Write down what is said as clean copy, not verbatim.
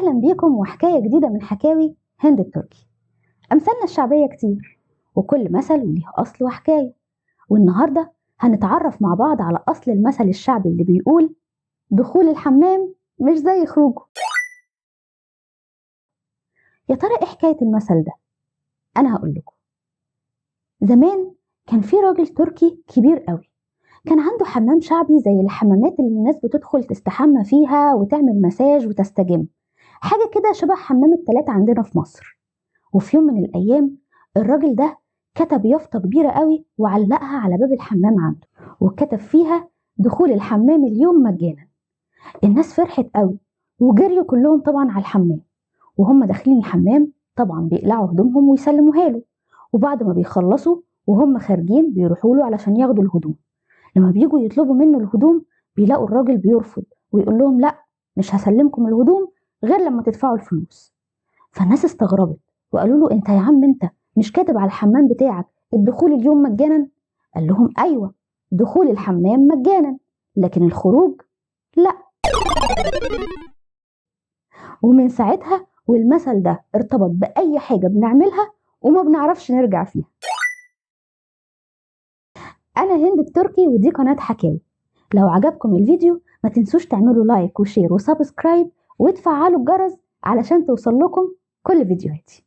أهلا بيكم وحكاية جديدة من حكاوي هند التركي. أمثالنا الشعبية كتير وكل مثل وليه أصل وحكاية، والنهاردة هنتعرف مع بعض على أصل المثل الشعبي اللي بيقول دخول الحمام مش زي خروجه. يا ترى إيه حكاية المثل ده؟ أنا هقول لكم. زمان كان في راجل تركي كبير قوي، كان عنده حمام شعبي زي الحمامات اللي الناس بتدخل تستحمى فيها وتعمل مساج وتستجم، حاجة كده شبه حمام التلات عندنا في مصر. وفي يوم من الأيام الراجل ده كتب يافطة كبيرة قوي وعلقها على باب الحمام عنده، وكتب فيها دخول الحمام اليوم مجانا. الناس فرحت قوي وجريوا كلهم طبعا على الحمام، وهم داخلين الحمام طبعا بيقلعوا هدومهم ويسلموها له، وبعد ما بيخلصوا وهم خارجين بيروحوا له علشان ياخدوا الهدوم. لما بيجوا يطلبوا منه الهدوم بيلاقوا الراجل بيرفض ويقول لهم لا، مش هسلمكم الهدوم غير لما تدفعوا الفلوس. فالناس استغربت وقالوا له انت يا عم انت مش كاتب على الحمام بتاعك الدخول اليوم مجانا؟ قال لهم ايوه، دخول الحمام مجانا لكن الخروج لا. ومن ساعتها والمثل ده ارتبط بأي حاجة بنعملها وما بنعرفش نرجع فيها. أنا هند التركي ودي قناة حكاوي. لو عجبكم الفيديو ما تنسوش تعملوا لايك وشير وسبسكرايب وتفعلوا الجرس علشان توصل لكم كل فيديوهاتي.